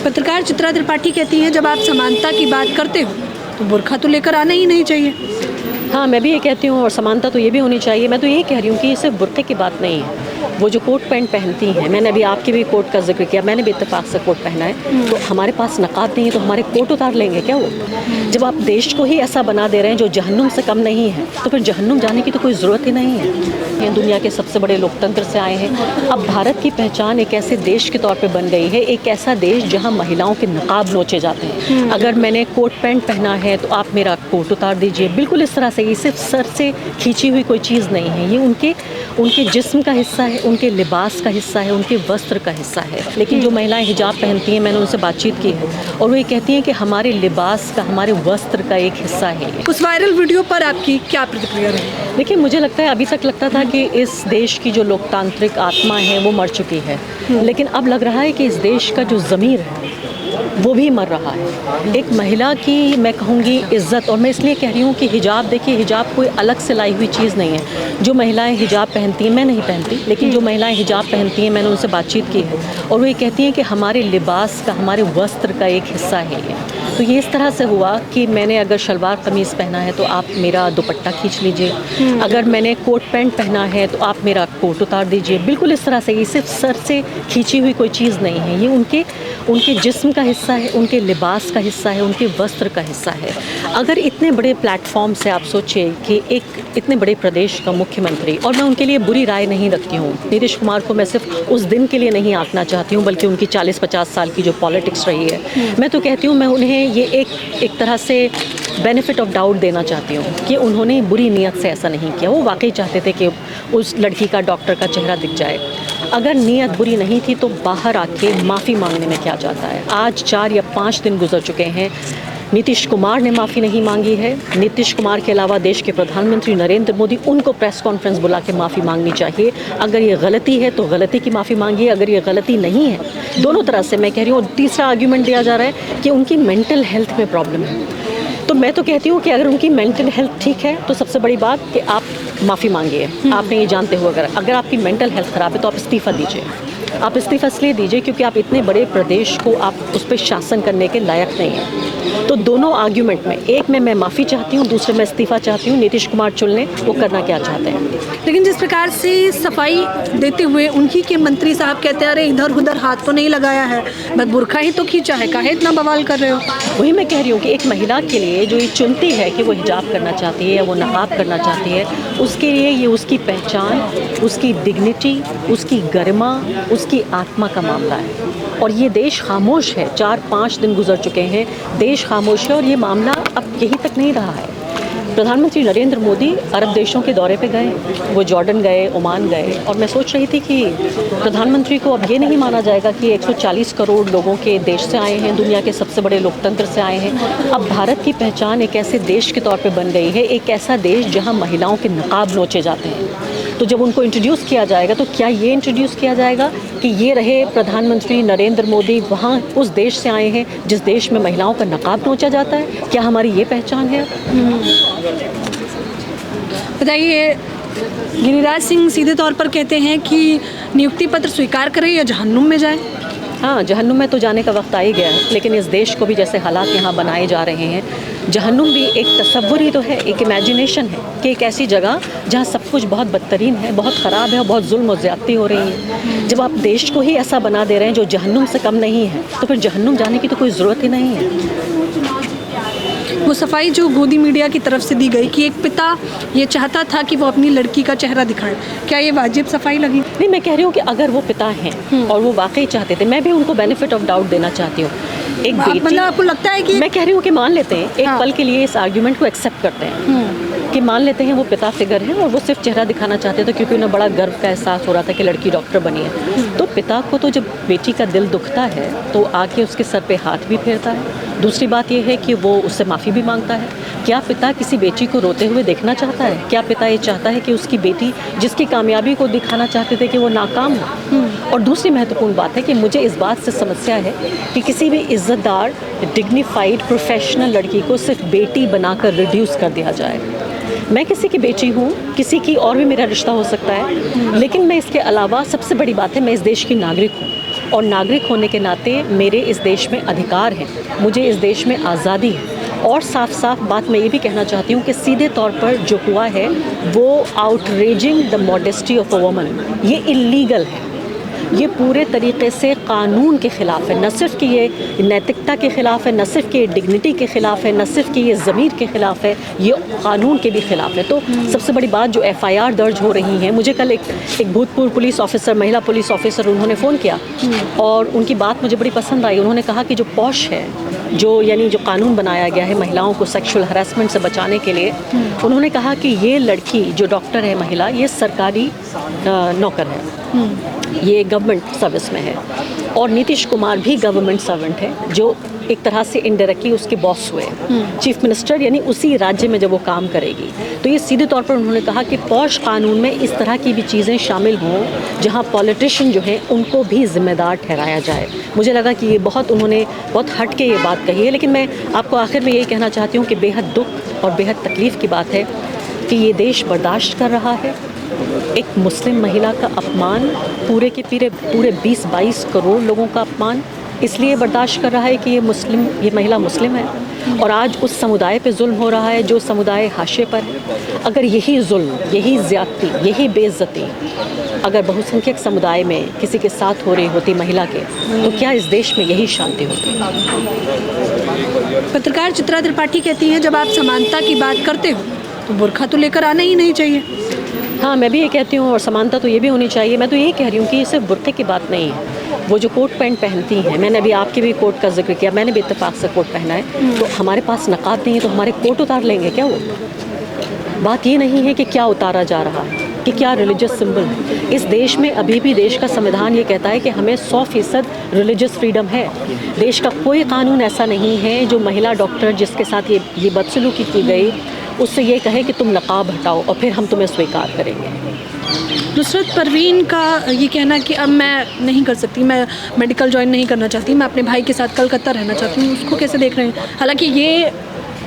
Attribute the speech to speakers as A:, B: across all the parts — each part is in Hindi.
A: पत्रकार चित्रा त्रिपाठी कहती हैं जब आप समानता की बात करते हो तो बुर्का तो लेकर आना ही नहीं चाहिए।
B: हाँ, मैं भी ये कहती हूँ और समानता तो ये भी होनी चाहिए। मैं तो यही कह रही हूँ कि ये सिर्फ बुर्के की बात नहीं है। वो जो कोट पैंट पहनती हैं, मैंने अभी आपके भी कोट का जिक्र किया, मैंने भी इत्तेफाक से कोट पहना है। तो हमारे पास नकाब नहीं है तो हमारे कोट उतार लेंगे क्या वो? जब आप देश को ही ऐसा बना दे रहे हैं जो जहन्नुम से कम नहीं है, तो फिर जहन्नुम जाने की तो कोई ज़रूरत ही नहीं है। दुनिया के सबसे बड़े लोकतंत्र से आए हैं। अब भारत की पहचान एक ऐसे देश के तौर पे बन गई है, एक ऐसा देश जहाँ महिलाओं के नकाब नोचे जाते हैं। अगर मैंने कोट पैंट पहना है तो आप मेरा कोट उतार दीजिए, बिल्कुल इस तरह से। ये सिर्फ सर से खींची हुई कोई चीज़ नहीं है, ये उनके जिस्म का हिस्सा है, उनके लिबास का हिस्सा है, उनके वस्त्र का हिस्सा है। लेकिन जो महिलाएं हिजाब पहनती हैं, मैंने उनसे बातचीत की है और वो ये कहती हैं कि हमारे लिबास का, हमारे वस्त्र का एक हिस्सा है।
A: उस वायरल वीडियो पर आपकी क्या प्रतिक्रिया रही?
B: देखिए, मुझे लगता है अभी तक लगता था कि इस देश की जो लोकतांत्रिक आत्मा है वो मर चुकी है, लेकिन अब लग रहा है कि इस देश का जो ज़मीर है वो भी मर रहा है। एक महिला की मैं कहूँगी इज़्ज़त, और मैं इसलिए कह रही हूँ कि हिजाब, देखिए हिजाब कोई अलग से लाई हुई चीज़ नहीं है। जो महिलाएं हिजाब पहनती हैं, मैं नहीं पहनती, लेकिन जो महिलाएं हिजाब पहनती हैं, मैंने उनसे बातचीत की है और वो ये कहती हैं कि हमारे लिबास का, हमारे वस्त्र का एक हिस्सा है ये। तो ये इस तरह से हुआ कि मैंने अगर शलवार कमीज़ पहना है तो आप मेरा दुपट्टा खींच लीजिए, अगर मैंने कोट पैंट पहना है तो आप मेरा कोट उतार दीजिए, बिल्कुल इस तरह से। ये सिर्फ सर से खींची हुई कोई चीज़ नहीं है, ये उनके जिस्म का हिस्सा है, उनके लिबास का हिस्सा है, उनके वस्त्र का हिस्सा है। अगर इतने बड़े प्लेटफॉर्म से आप सोचिए कि एक इतने बड़े प्रदेश का मुख्यमंत्री, और मैं उनके लिए बुरी राय नहीं रखती हूँ, नीतीश कुमार को मैं सिर्फ उस दिन के लिए नहीं आंकना चाहती हूँ, बल्कि उनकी 40-50 साल की जो पॉलिटिक्स रही है, मैं तो कहती हूँ मैं उन्हें ये एक तरह से बेनिफिट ऑफ डाउट देना चाहती हूँ कि उन्होंने बुरी नीयत से ऐसा नहीं किया। वो वाकई चाहते थे कि उस लड़की का, डॉक्टर का चेहरा दिख जाए। अगर नीयत बुरी नहीं थी तो बाहर आके माफ़ी मांगने में क्या जाता है। आज 4 या 5 दिन गुजर चुके हैं, नीतीश कुमार ने माफ़ी नहीं मांगी है। नीतीश कुमार के अलावा देश के प्रधानमंत्री नरेंद्र मोदी, उनको प्रेस कॉन्फ्रेंस बुला के माफ़ी मांगनी चाहिए। अगर ये गलती है तो गलती की माफ़ी मांगिए, अगर ये गलती नहीं है, दोनों तरह से मैं कह रही हूँ। और तीसरा आर्ग्यूमेंट दिया जा रहा है कि उनकी मेंटल हेल्थ में प्रॉब्लम है, तो मैं तो कहती हूँ कि अगर उनकी मेंटल हेल्थ ठीक है तो सबसे बड़ी बात कि आप माफ़ी मांगिए। आपने ये जानते हुए अगर आपकी मेंटल हेल्थ ख़राब है तो आप इस्तीफ़ा दीजिए। आप इस्तीफ़ा इसलिए दीजिए क्योंकि आप इतने बड़े प्रदेश को आप उस पर शासन करने के लायक नहीं हैं। तो दोनों आर्ग्यूमेंट में, एक में मैं माफ़ी चाहती हूँ, दूसरे में इस्तीफ़ा चाहती हूँ। नीतीश कुमार चुन लें वो करना क्या चाहते हैं।
A: लेकिन जिस प्रकार से सफाई देते हुए उन्हीं के मंत्री साहब कहते हैं अरे इधर उधर हाथ तो नहीं लगाया है, बस बुर्का ही तो खींचा है, काहे इतना बवाल कर रहे हो?
B: वही मैं कह रही हूँ कि एक महिला के लिए जो ये चुनती है कि वो हिजाब करना चाहती है या वो नकाब करना चाहती है, उसके लिए ये उसकी पहचान, उसकी डिग्निटी, उसकी गरिमा, उसकी आत्मा का मामला है। और ये देश खामोश है। 4-5 दिन गुजर चुके हैं, देश खामोश है और ये मामला अब यहीं तक नहीं रहा है। प्रधानमंत्री नरेंद्र मोदी अरब देशों के दौरे पे गए, वो जॉर्डन गए, ओमान गए, और मैं सोच रही थी कि प्रधानमंत्री को अब ये नहीं माना जाएगा कि 140 करोड़ लोगों के देश से आए हैं, दुनिया के सबसे बड़े लोकतंत्र से आए हैं। अब भारत की पहचान एक ऐसे देश के तौर पे बन गई है, एक ऐसा देश जहाँ महिलाओं के नकाब नोचे जाते हैं। तो जब उनको इंट्रोड्यूस किया जाएगा तो क्या ये इंट्रोड्यूस किया जाएगा कि ये रहे प्रधानमंत्री नरेंद्र मोदी वहाँ उस देश से आए हैं जिस देश में महिलाओं का नकाब नोचा जाता है? क्या हमारी ये पहचान है?
A: बताइए, गिरिराज सिंह सीधे तौर पर कहते हैं कि नियुक्ति पत्र स्वीकार करें या जहन्नुम में जाए।
B: हाँ, जहन्नुम में तो जाने का वक्त आ ही गया है, लेकिन इस देश को भी जैसे हालात यहाँ बनाए जा रहे हैं, जहन्नुम भी एक तसव्वुर ही तो है, एक इमेजिनेशन है कि एक ऐसी जगह जहाँ सब कुछ बहुत बदतरीन है, बहुत ख़राब है और बहुत जुल्म और ज़्यादती हो रही है। जब आप देश को ही ऐसा बना दे रहे हैं जो जहन्नुम से कम नहीं है, तो फिर जहन्नुम जाने की तो कोई ज़रूरत ही नहीं है।
A: वो सफाई जो गोदी मीडिया की तरफ से दी गई कि एक पिता ये चाहता था कि वो अपनी लड़की का चेहरा दिखाए, क्या ये वाजिब सफाई लगी?
B: नहीं, मैं कह रही हूँ कि अगर वो पिता हैं और वो वाकई चाहते थे, मैं भी उनको बेनिफिट ऑफ डाउट देना चाहती हूँ। एक बेटी,
A: मतलब आपको लगता है कि
B: मैं कह रही हूँ कि मान लेते हैं एक पल के लिए, इस आर्ग्यूमेंट को एक्सेप्ट करते हैं कि मान लेते हैं वो पिता फिगर है और वो सिर्फ चेहरा दिखाना चाहते थे क्योंकि उन्हें बड़ा गर्व का एहसास हो रहा था कि लड़की डॉक्टर बनी है। तो पिता को तो जब बेटी का दिल दुखता है तो आके उसके सर पे हाथ भी फेरता है। दूसरी बात यह है कि वो उससे माफ़ी भी मांगता है। क्या पिता किसी बेटी को रोते हुए देखना चाहता है? क्या पिता ये चाहता है कि उसकी बेटी जिसकी कामयाबी को दिखाना चाहते थे कि वो नाकाम हो? और दूसरी महत्वपूर्ण बात है कि मुझे इस बात से समस्या है कि किसी भी इज़्ज़तदार, डिग्निफाइड, प्रोफेशनल लड़की को सिर्फ बेटी बनाकर रिड्यूस कर दिया जाए। मैं किसी की बेटी हूँ, किसी की और भी मेरा रिश्ता हो सकता है, लेकिन मैं इसके अलावा सबसे बड़ी बात है मैं इस देश की नागरिक हूँ और नागरिक होने के नाते मेरे इस देश में अधिकार हैं, मुझे इस देश में आज़ादी है। और साफ साफ बात मैं ये भी कहना चाहती हूँ कि सीधे तौर पर जो हुआ है वो outraging the modesty of a woman, ये इलीगल है, ये पूरे तरीके से कानून के ख़िलाफ़ है। न सिर्फ कि ये नैतिकता के ख़िलाफ़ है, न सिर्फ कि ये डिग्निटी के ख़िलाफ़ है, न सिर्फ कि ये ज़मीर के ख़िलाफ़ है, ये कानून के भी ख़िलाफ़ है। तो सबसे बड़ी बात जो FIR दर्ज हो रही है, मुझे कल एक भूतपूर्व पुलिस ऑफिसर, महिला पुलिस ऑफिसर, उन्होंने फ़ोन किया और उनकी बात मुझे बड़ी पसंद आई। उन्होंने कहा कि जो पॉश है, जो यानी जो कानून बनाया गया है महिलाओं को सेक्सुअल हरासमेंट से बचाने के लिए, उन्होंने कहा कि ये लड़की जो डॉक्टर है महिला, ये सरकारी नौकर है, ये गवर्नमेंट सर्विस में है। और नीतीश कुमार भी गवर्नमेंट सर्वेंट है, जो एक तरह से इनडायरेक्टली उसके बॉस हुए, चीफ मिनिस्टर, यानी उसी राज्य में जब वो काम करेगी। तो ये सीधे तौर पर उन्होंने कहा कि पॉश कानून में इस तरह की भी चीज़ें शामिल हों जहाँ पॉलिटिशियन जो हैं उनको भी जिम्मेदार ठहराया जाए। मुझे लगा कि ये उन्होंने बहुत हट के ये बात कही है। लेकिन मैं आपको आखिर में यही कहना चाहती हूँ कि बेहद दुख और बेहद तकलीफ़ की बात है कि ये देश बर्दाश्त कर रहा है एक मुस्लिम महिला का अपमान, पूरे 20-22 करोड़ लोगों का अपमान इसलिए बर्दाश्त कर रहा है कि ये महिला मुस्लिम है और आज उस समुदाय पे जुल्म हो रहा है जो समुदाय हाशिए पर है। अगर यही जुल्म, यही ज़्यादती, यही बेइज्जती अगर बहुसंख्यक समुदाय में किसी के साथ हो रही होती महिला के, तो क्या इस देश में यही शांति होती?
A: पत्रकार चित्रा त्रिपाठी कहती हैं, जब आप समानता की बात करते हो तो बुर्का तो लेकर आना ही नहीं चाहिए।
B: हाँ, मैं भी ये कहती हूँ और समानता तो ये भी होनी चाहिए। मैं तो यही कह रही हूँ कि ये सिर्फ बुर्के की बात नहीं है। वो जो कोट पैंट पहनती हैं, मैंने अभी आपके भी कोट का जिक्र किया, मैंने भी इत्तेफाक से कोट पहना है, तो हमारे पास नकाब नहीं है तो हमारे कोट उतार लेंगे क्या? वो बात ये नहीं है कि क्या उतारा जा रहा है, कि क्या रिलीजियस सिंबल है। इस देश में अभी भी देश का संविधान ये कहता है कि हमें 100% रिलीजियस फ्रीडम है। देश का कोई कानून ऐसा नहीं है जो महिला डॉक्टर जिसके साथ ये बदसलूकी की गई उससे ये कहे कि तुम नकाब हटाओ और फिर हम तुम्हें स्वीकार करेंगे।
A: नुसरत परवीन का ये कहना कि अब मैं नहीं कर सकती, मैं मेडिकल ज्वाइन नहीं करना चाहती, मैं अपने भाई के साथ कलकत्ता रहना चाहती हूँ, उसको कैसे देख रहे हैं? हालांकि ये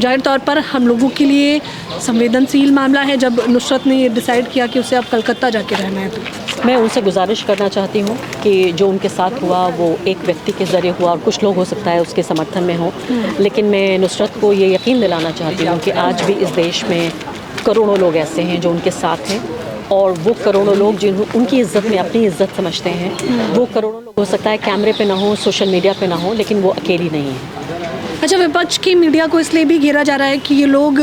A: जाहिर तौर पर हम लोगों के लिए संवेदनशील मामला है, जब नुसरत ने ये डिसाइड किया कि उसे अब कलकत्ता जाके रहना है। तो
B: मैं उनसे गुजारिश करना चाहती हूँ कि जो उनके साथ हुआ वो एक व्यक्ति के ज़रिए हुआ और कुछ लोग हो सकता है उसके समर्थन में हो, लेकिन मैं नुसरत को ये यकीन दिलाना चाहती हूँ कि आज भी इस देश में करोड़ों लोग ऐसे हैं जो उनके साथ हैं और वो करोड़ों लोग जिन्हों उनकी इज़्ज़त में अपनी इज़्ज़त समझते हैं, वो करोड़ों लोग हो सकता है कैमरे पे ना हो, सोशल मीडिया पे ना हो, लेकिन वो अकेली नहीं है।
A: अच्छा, विपक्ष की मीडिया को इसलिए भी घेरा जा रहा है कि ये लोग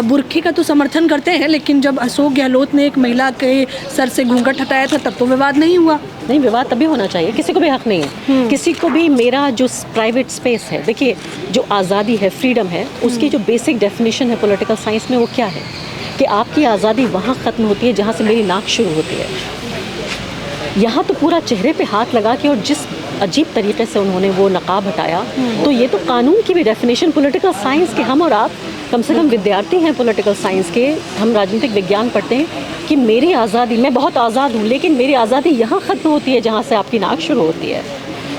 A: बुर्के का तो समर्थन करते हैं, लेकिन जब अशोक गहलोत ने एक महिला के सर से घूंघट हटाया था तब तो विवाद नहीं हुआ।
B: नहीं, विवाद तभी होना चाहिए, किसी को भी हक नहीं है, किसी को भी मेरा जो प्राइवेट स्पेस है, देखिए जो आज़ादी है, फ्रीडम है, उसकी जो बेसिक डेफिनेशन है पॉलिटिकल साइंस में वो क्या है कि आपकी आज़ादी वहाँ ख़त्म होती है जहाँ से मेरी नाक शुरू होती है। यहाँ तो पूरा चेहरे पे हाथ लगा के और जिस अजीब तरीके से उन्होंने वो नकाब हटाया, तो ये तो कानून की भी डेफिनेशन, पॉलिटिकल साइंस के हम और आप कम से कम विद्यार्थी हैं पॉलिटिकल साइंस के, हम राजनीतिक विज्ञान पढ़ते हैं कि मेरी आज़ादी, मैं बहुत आज़ाद हूँ, लेकिन मेरी आज़ादी यहाँ ख़त्म होती है जहाँ से आपकी नाक शुरू होती है।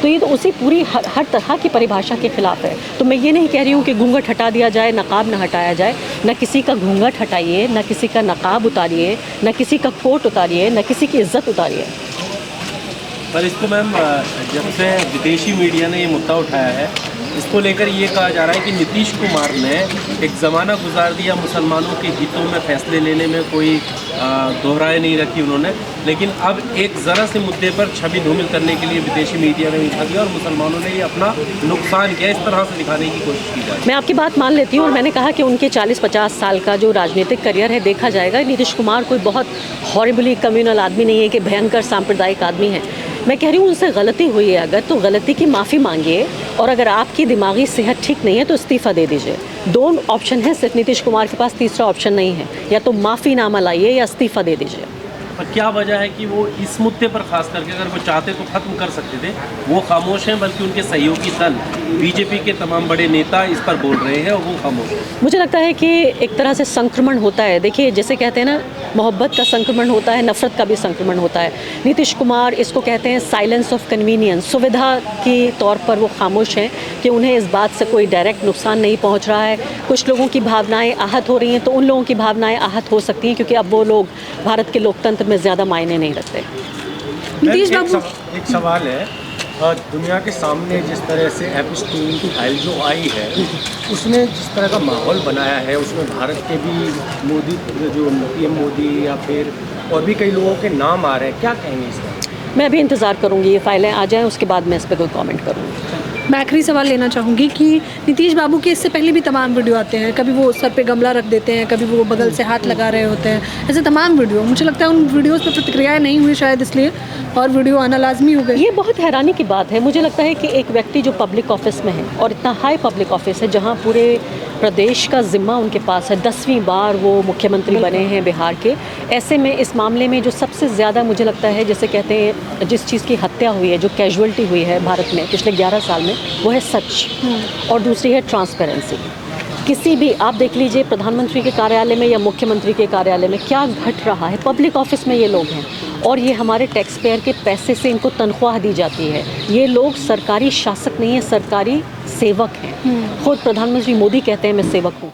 B: तो ये तो उसी पूरी हर तरह की परिभाषा के ख़िलाफ़ है। तो मैं ये नहीं कह रही हूँ कि घूंघट हटा दिया जाए, नकाब ना हटाया जाए, न किसी का घूंघट हटाइए, न किसी का नकाब उतारिए, न किसी का कोट उतारिए, न किसी की इज़्ज़त उतारिए।
C: पर इसको मैम, जब से विदेशी मीडिया ने ये मुद्दा उठाया है, इसको लेकर ये कहा जा रहा है कि नीतीश कुमार ने एक ज़माना गुजार दिया, मुसलमानों के हितों में फ़ैसले लेने में कोई दोहराए नहीं रखी उन्होंने, लेकिन अब एक ज़रा से मुद्दे पर छवि धूमिल करने के लिए विदेशी मीडिया ने उठा दिया और मुसलमानों ने ये अपना नुकसान किया, इस तरह से दिखाने की कोशिश की जाए।
B: मैं आपकी बात मान लेती हूँ और मैंने कहा कि उनके 40-50 साल का जो राजनीतिक करियर है देखा जाएगा। नीतीश कुमार कोई बहुत हॉरिबली कम्युनल आदमी नहीं है कि भयंकर सांप्रदायिक आदमी है। मैं कह रही हूँ उनसे गलती हुई है, अगर तो गलती की माफ़ी मांगिए, और अगर आपकी दिमागी सेहत ठीक नहीं है तो इस्तीफ़ा दे दीजिए। दो ऑप्शन है सिर्फ नीतीश कुमार के पास, तीसरा ऑप्शन नहीं है, या तो माफ़ीनामा लाइए या इस्तीफ़ा दे दीजिए।
C: पर क्या वजह है कि वो इस मुद्दे पर खास करके अगर वो चाहते तो ख़त्म कर सकते थे, वो खामोश हैं, बल्कि उनके सहयोगी दल बीजेपी के तमाम बड़े नेता इस पर बोल रहे हैं और वो खामोश हैं।
B: मुझे लगता है कि एक तरह से संक्रमण होता है। देखिए, जैसे कहते हैं ना, मोहब्बत का संक्रमण होता है, नफ़रत का भी संक्रमण होता है। नीतीश कुमार इसको कहते हैं साइलेंस ऑफ कन्वीनियंस, सुविधा के तौर पर वो खामोश हैं कि उन्हें इस बात से कोई डायरेक्ट नुकसान नहीं पहुंच रहा है। कुछ लोगों की भावनाएं आहत हो रही हैं, तो उन लोगों की भावनाएं आहत हो सकती हैं क्योंकि अब वो लोग भारत के लोकतंत्र में ज़्यादा मायने नहीं रखते।
A: नीतीश बाबू,
C: एक सवाल है
D: दुनिया के सामने जिस तरह से एप्स्टीन की फाइल जो आई है उसने जिस तरह का माहौल बनाया है, उसमें भारत के भी मोदी जो पीएम मोदी या फिर और भी कई लोगों के नाम आ रहे हैं, क्या कहेंगे इस पर?
B: मैं अभी इंतज़ार करूँगी ये फाइलें आ जाएँ, उसके बाद मैं इस पर कोई कमेंट करूँगी।
A: मैं आखिरी सवाल लेना चाहूँगी कि नीतीश बाबू के इससे पहले भी तमाम वीडियो आते हैं, कभी वो सर पे गमला रख देते हैं, कभी वो बगल से हाथ लगा रहे होते हैं, ऐसे तमाम वीडियो। मुझे लगता है उन वीडियोस पे प्रतिक्रियाएं नहीं हुई शायद इसलिए, और वीडियो आना लाजमी हो गई।
B: ये बहुत हैरानी की बात है। मुझे लगता है कि एक व्यक्ति जो पब्लिक ऑफिस में है और इतना हाई पब्लिक ऑफिस है जहाँ पूरे प्रदेश का जिम्मा उनके पास है, 10वीं बार वो मुख्यमंत्री बने हैं बिहार के, ऐसे में इस मामले में जो सबसे ज़्यादा मुझे लगता है, जैसे कहते हैं जिस चीज़ की हत्या हुई है, जो कैजुअलिटी हुई है भारत में पिछले 11 साल में, वो है सच, और दूसरी है ट्रांसपेरेंसी। किसी भी आप देख लीजिए प्रधानमंत्री के कार्यालय में या मुख्यमंत्री के कार्यालय में क्या घट रहा है। पब्लिक ऑफिस में ये लोग हैं और ये हमारे टैक्स पेयर के पैसे से इनको तनख्वाह दी जाती है। ये लोग सरकारी शासक नहीं है, सरकारी सेवक हैं। खुद प्रधानमंत्री मोदी कहते हैं मैं सेवक हूँ।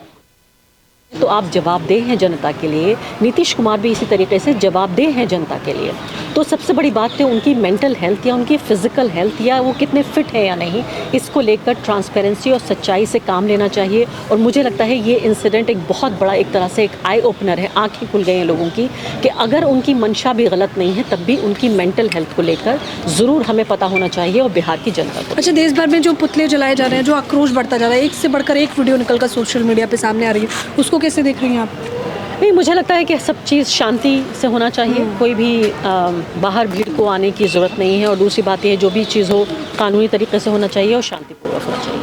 B: तो आप जवाबदेह हैं जनता के लिए, नीतीश कुमार भी इसी तरीके से जवाबदेह हैं जनता के लिए। तो सबसे बड़ी बात है उनकी मेंटल हेल्थ या उनकी फ़िज़िकल हेल्थ या वो कितने फिट है या नहीं, इसको लेकर ट्रांसपेरेंसी और सच्चाई से काम लेना चाहिए। और मुझे लगता है ये इंसिडेंट एक बहुत बड़ा एक तरह से एक आई ओपनर है, आंखें खुल गई हैं लोगों की कि अगर उनकी मंशा भी गलत नहीं है तब भी उनकी मेंटल हेल्थ को लेकर ज़रूर हमें पता होना चाहिए, और बिहार की जनता को।
A: अच्छा, देश भर में जो पुतले जलाए जा रहे हैं, जो आक्रोश बढ़ता जा रहा है, एक से बढ़कर एक वीडियो निकलकर सोशल मीडिया पे सामने आ रही है, उसको कैसे देख रही हैं आप?
B: नहीं, मुझे लगता है कि सब चीज़ शांति से होना चाहिए। कोई भी बाहर भीड़ को आने की ज़रूरत नहीं है, और दूसरी बात ये जो भी चीज़ हो कानूनी तरीके से होना चाहिए और शांतिपूर्वक होना चाहिए।